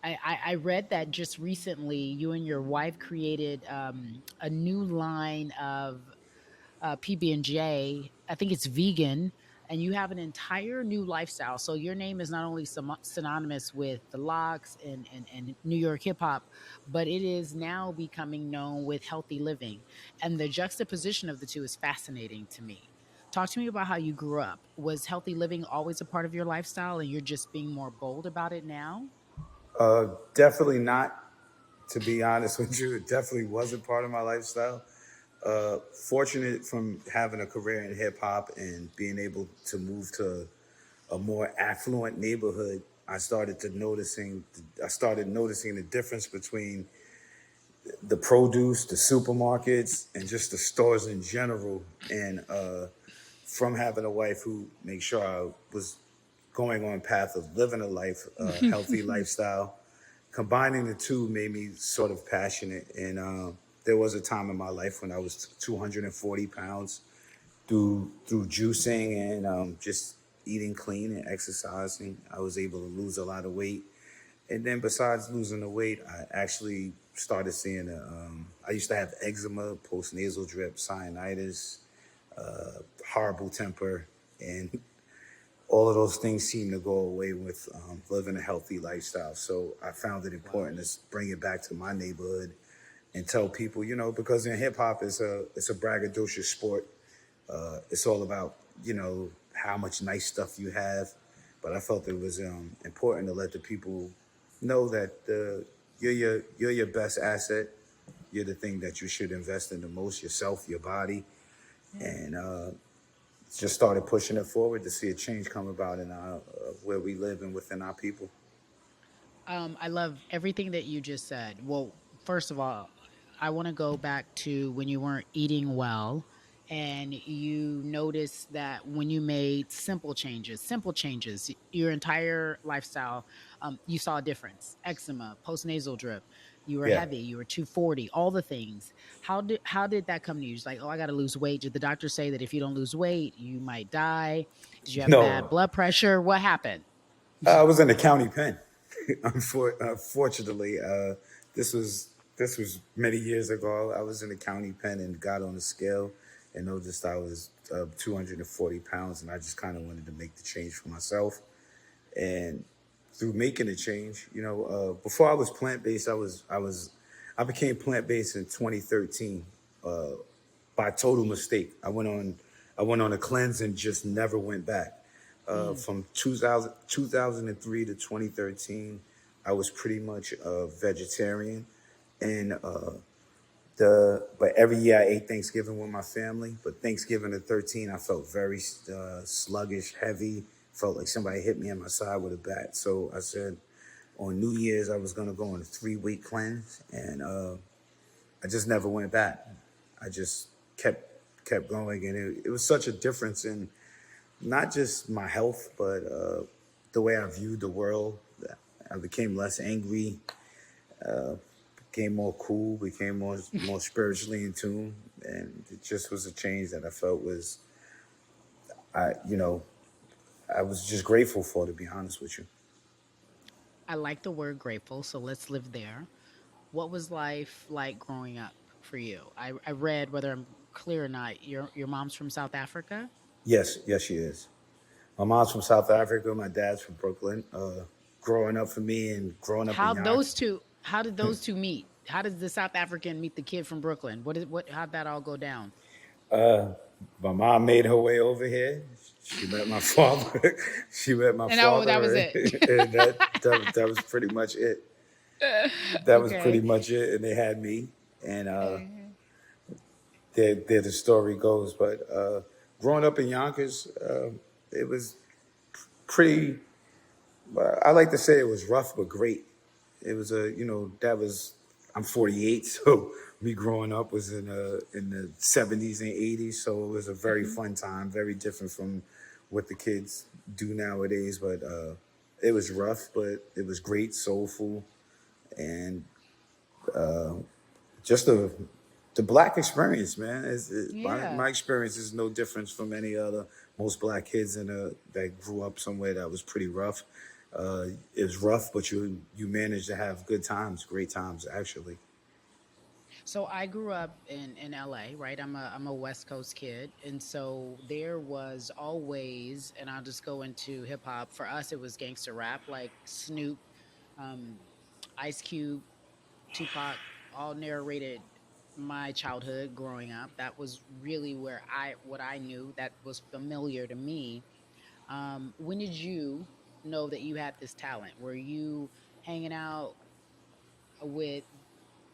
I read that just recently you and your wife created a new line of PB&J. I think it's vegan, and you have an entire new lifestyle. So your name is not only synonymous with the locks and New York hip hop, but it is now becoming known with healthy living. And the juxtaposition of the two is fascinating to me. Talk to me about how you grew up. Was healthy living always a part of your lifestyle, and you're just being more bold about it now? Definitely not. To be honest with you, it definitely wasn't part of my lifestyle. Fortunate from having a career in hip hop and being able to move to a more affluent neighborhood, I started noticing the difference between the produce, the supermarkets, and just the stores in general. And from having a wife who made sure I was going on a path of living a healthy lifestyle, combining the two made me sort of passionate. And there was a time in my life when I was 240 pounds through juicing and just eating clean and exercising. I was able to lose a lot of weight. And then besides losing the weight, I actually started seeing I used to have eczema, post nasal drip, sinusitis, horrible temper, and all of those things seem to go away with living a healthy lifestyle. So I found it Wow. important to bring it back to my neighborhood and tell people, because in hip hop it's a braggadocious sport. It's all about how much nice stuff you have, but I felt it was important to let the people know that you're your best asset. You're the thing that you should invest in the most, yourself, your body, Yeah. and just started pushing it forward to see a change come about in where we live and within our people. I love everything that you just said. Well, first of all, I want to go back to when you weren't eating well and you noticed that when you made simple changes, your entire lifestyle, you saw a difference. Eczema, postnasal drip, you were Yeah. heavy, you were 240, all the things. How did that come to you? It's like, oh, I got to lose weight. Did the doctor say that if you don't lose weight, you might die? Did you have bad No, blood pressure? What happened? I was in the county pen. Unfortunately, this was many years ago. I was in the county pen and got on the scale and noticed I was 240 pounds, and I just kind of wanted to make the change for myself. And through making a change, before I was plant based, I became plant based in 2013 by total mistake. I went on a cleanse and just never went back. Mm. From 2003 to 2013, I was pretty much a vegetarian, and but every year I ate Thanksgiving with my family. But Thanksgiving at 13, I felt very sluggish, heavy. Felt like somebody hit me in my side with a bat. So I said, on New Year's I was gonna go on a 3 week cleanse, and I just never went back. I just kept going, and it was such a difference in not just my health, but the way I viewed the world. I became less angry, became more cool, became more spiritually in tune, and it just was a change that I felt was I you know I was just grateful for. To be honest with you, I like the word grateful, so let's live there. What was life like growing up for you? I read, whether I'm clear or not, your mom's from South Africa. yes, yes, she is. My mom's from South Africa. My dad's from Brooklyn. Growing up for me and growing up in Yonkers. How did those two meet? How did the South African meet the kid from Brooklyn? How'd that all go down? My mom made her way over here. She met my father. She met my And oh, that was father, it. and that was pretty much it. That was pretty Okay. much it. And they had me, and Mhm. there the story goes. But growing up in Yonkers, it was pretty. I like to say it was rough but great. It was that was. I'm 48, so me growing up was in the 70s and 80s, so it was a very Mhm. fun time, very different from what the kids do nowadays. But it was rough, but it was great, soulful, and just the black experience, man. My Yeah. experience is no difference from any other. Most black kids that grew up somewhere that was pretty rough. It was rough, but you managed to have good times, great times actually. So I grew up in LA, right? I'm a West Coast kid, and so there was always, and I'll just go into hip hop. For us, it was gangster rap, like Snoop, um, Ice Cube, Tupac, all narrated my childhood growing up. That was really where I what I knew that was familiar to me. When did you know that you had this talent? Were you hanging out with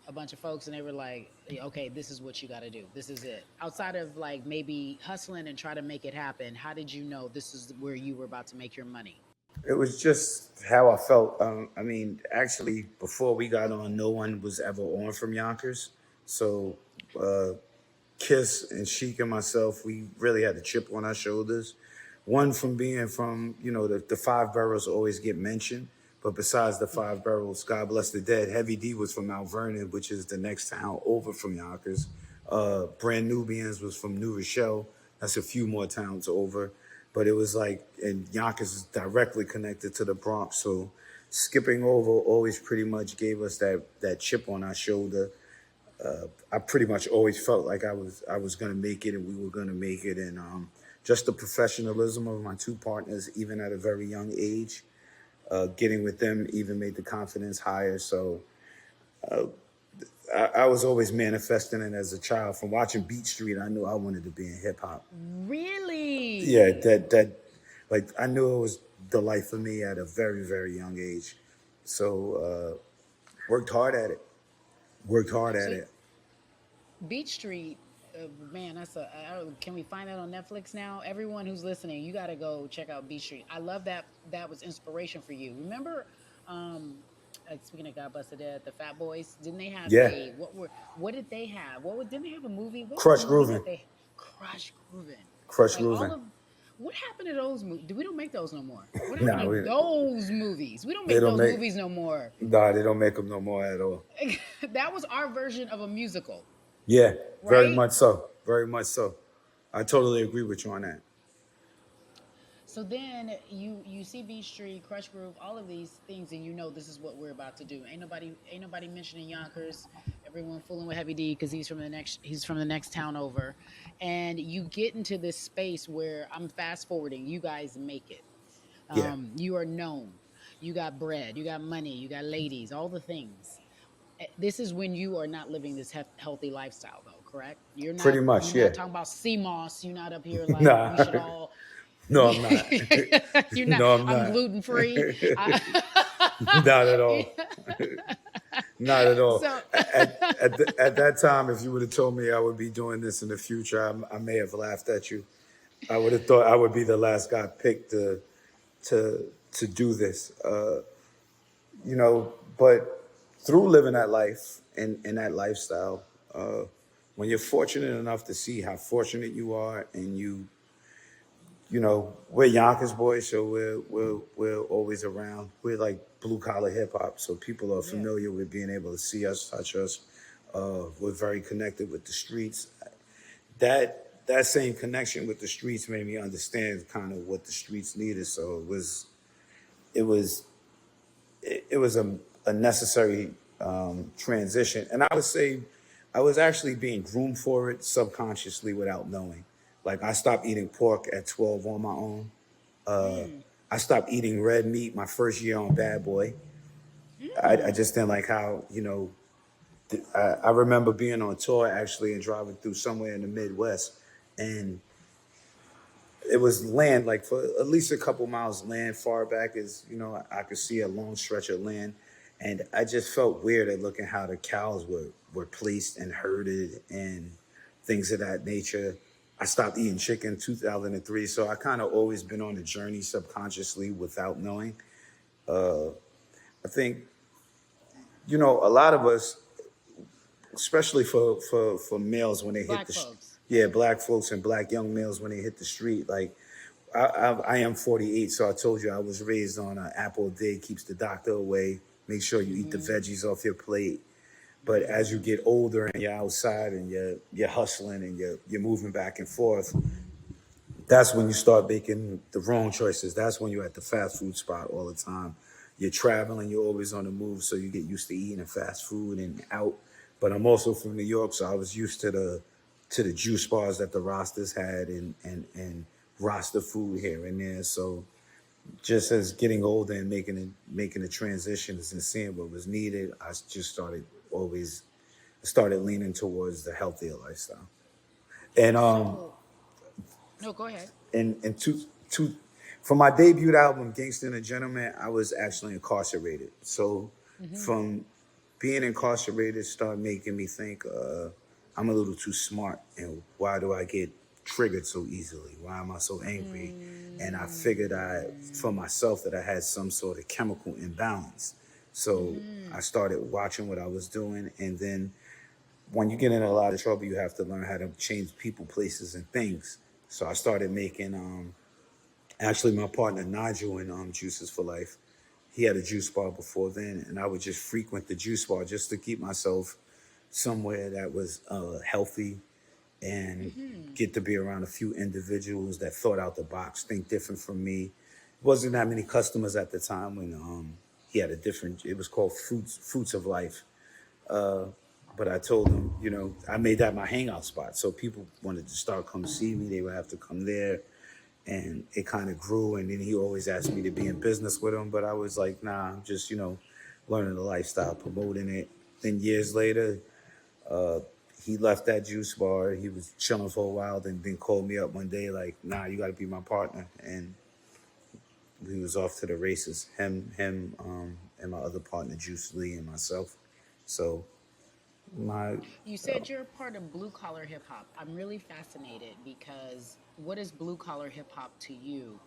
a bunch of folks and they were like, okay, this is what you got to do. This is it. Outside of like maybe hustling and try to make it happen, how did you know this is where you were about to make your money? It was just how I felt. I mean, actually, before we got on, no one was ever on from Yonkers. So uh, Kiss and Sheik and myself, we really had a chip on our shoulders. One from being from, the five boroughs always get mentioned. But besides the five boroughs, God bless the dead, Heavy D was from Mount Vernon, which is the next town over from Yonkers. Brand Nubians was from New Rochelle. That's a few more towns over. But it was like, and Yonkers is directly connected to the Bronx. So skipping over always pretty much gave us that chip on our shoulder. I pretty much always felt like I was gonna make it and we were gonna make it, and just the professionalism of my two partners, even at a very young age, getting with them even made the confidence higher. So I was always manifesting it as a child. From watching Beat Street, I knew I wanted to be in hip hop. Yeah, Really? like I knew it was the life for me at a very very young age. So worked hard at it. Worked hard at So it. Beach Street, man, that's can we find that on Netflix now? Everyone who's listening, you got to go check out Beach Street. I love that that was inspiration for you. Remember, um, speaking of God Bless the Dead, the Fat Boys, didn't they have Yeah, a what did they have? Didn't they have a movie? What was the Crush movie Grooving. that they Crush Groovin'? Crush Like all Grooving. of what happened to those movies? We don't make those no more. What happened Nah, to those movies? We don't they make don't those make. movies no more. Nah, they don't make them no more at all. That was our version of a musical, Yeah, very right? much so. Very much so. I totally agree with you on that. So then you see Beach Street, Crush Groove, all of these things, and you know this is what we're about to do. Ain't nobody mentioning Yonkers. Everyone fooling with Heavy D because he's from the next town over, and you get into this space where I'm fast forwarding. You guys make it. Yeah, You are known. You got bread. You got money. You got ladies. All the things. This is when you are not living this healthy lifestyle, though. Correct? You're not. pretty much. You're Yeah. not talking about CMOS. You're not up here like we Nah, should all no, I'm not. you're not. No, I'm I'm not. gluten free. Not at all. Not at all. So At that time, if you would have told me I would be doing this in the future, I may have laughed at you. I would have thought I would be the last guy picked to do this. But through living that life and that lifestyle, when you're fortunate enough to see how fortunate you are, and we're Yonkers boys, so we're always around. We're like blue collar hip hop, so people are yeah, familiar with being able to see us, touch us. We're very connected with the streets. That same connection with the streets made me understand kind of what the streets needed. So it was a necessary transition, and I would say I was actually being groomed for it subconsciously without knowing. Like I stopped eating pork at 12 on my own. mm, I stopped eating red meat my first year on Bad Boy. I mm. just didn't like how I remember being on tour actually and driving through somewhere in the Midwest, and it was land like for at least a couple miles land far back as I could see a long stretch of land, and I just felt weird at looking how the cows were placed and herded and things of that nature. I stopped eating chicken 2003, so I kind of always been on a journey subconsciously without knowing. I think a lot of us, especially for males when they hit Black the folks. yeah, black folks and black young males when they hit the street, like I am 48, so I told you I was raised on apple a day keeps the doctor away. Make sure you eat the Hmm. veggies off your plate. But as you Hmm. get older and you're outside and you're hustling and you're moving back and forth, that's when you start making the wrong choices. That's when you're at the fast food spot all the time. You're traveling, you're always on the move, so you get used to eating fast food and out. But I'm also from New York, so I was used to the juice bars that the Rastas had and Rasta food here and there. So just as getting older and making the transitions and seeing what was needed, I just always started leaning towards the healthier lifestyle. And So, no, go ahead. in two for my debut album Gangsta and a Gentleman, I was actually incarcerated. So Hmm. from being incarcerated started making me think I'm a little too smart, and why do I get triggered so easily? Why am I so angry? And I figured I for Mm. myself that I had some sort of chemical imbalance. So I Hmm. started watching what I was doing, and then when you get in a lot of trouble, you have to learn how to change people, places, and things. So I started making actually my partner Nigel in Juices for Life. He had a juice bar before then, and I would just frequent the juice bar just to keep myself somewhere that was healthy and Hmm. get to be around a few individuals that thought out the box, think different from me. It wasn't that many customers at the time when he had a different. It was called Fruits of Life. Uh, but I told him, I made that my hangout spot. So people wanted to start come see me. They would have to come there, and it kind of grew. And then he always asked me to be in business with him, but I was like, nah, I'm just learning the lifestyle, promoting it. Then years later, uh, he left that juice bar. He was chilling for a while, then called me up one day like, nah, you got to be my partner. And we was off to the races. Him, and my other partner, Juice Lee, and myself. So my You said you're a part of blue collar hip hop. I'm really fascinated because what is blue collar hip hop to you?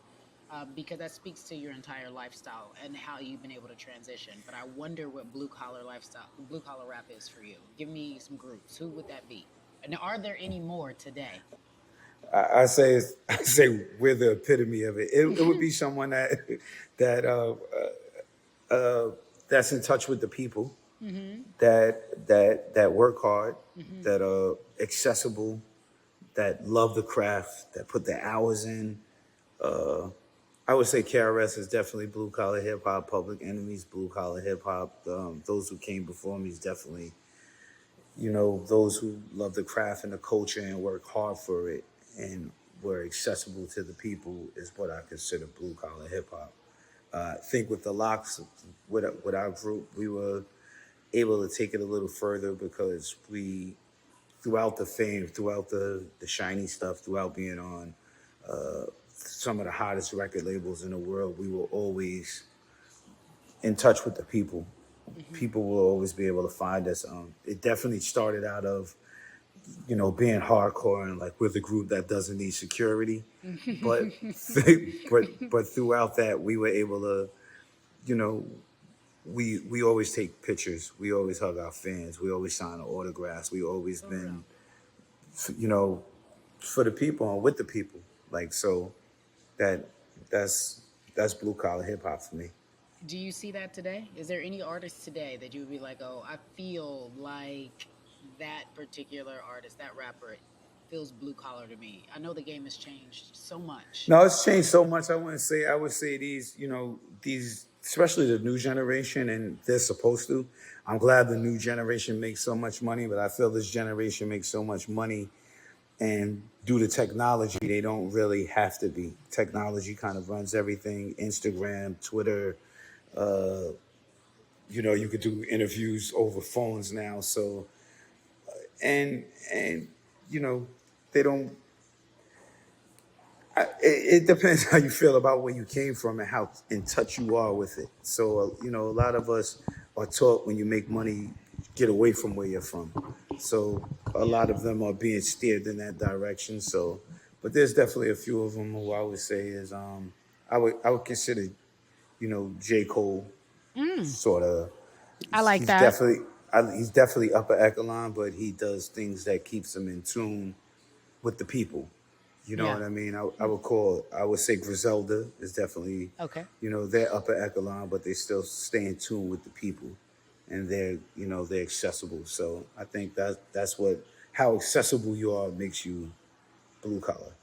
Because that speaks to your entire lifestyle and how you've been able to transition. But I wonder what blue collar rap is for you. Give me some groups. Who would that be? And are there any more today? I say I say we're the epitome of it. It would be someone that that's in touch with the people, Hmm. that work hard, Hmm. that are accessible, that love the craft, that put the hours in. Uh, I would say KRS is definitely blue collar hip hop. Public Enemies, blue collar hip hop. Those who came before me is definitely, those who love the craft and the culture and work hard for it and were accessible to the people is what I consider blue collar hip hop. I think with the locks, with our group, we were able to take it a little further because we, throughout the fame, throughout the shiny stuff, throughout being on some of the hottest record labels in the world, we were always in touch with the people. Hmm. People will always be able to find us. It definitely started out of being hardcore and like we're the group that doesn't need security, but but throughout that we were able to, you know, we always take pictures. We always hug our fans. We always sign autographs. We always For real. been, you know, for the people and with the people. Like so that that's that's blue collar hip hop for me. Do you see that today? Is there any artist today that you would be like, oh, I feel like that particular artist, that rapper, feels blue collar to me? I know the game has changed so much. No, it's changed so much. I would say these, these, especially the new generation, and they're supposed to. I'm glad the new generation makes so much money, but I feel this generation makes so much money, and due to technology, they don't really have to be. Technology kind of runs everything. Instagram, Twitter. Uh, you could do interviews over phones now. So, and you know, they don't it depends how you feel about where you came from and how in touch you are with it. So, a lot of us are taught when you make money, get away from where you're from. So, a Yeah. lot of them are being steered in that direction. So, but there's definitely a few of them who I would say is, I would consider, J. Cole Mm, sort of, I like he's that. definitely, he's definitely upper echelon, but he does things that keeps him in tune with the people. You know Yeah. what I mean? I would say Griselda is definitely, Okay. they're upper echelon, but they still stay in tune with the people, and they're accessible. So I think that's how accessible you are makes you blue collar.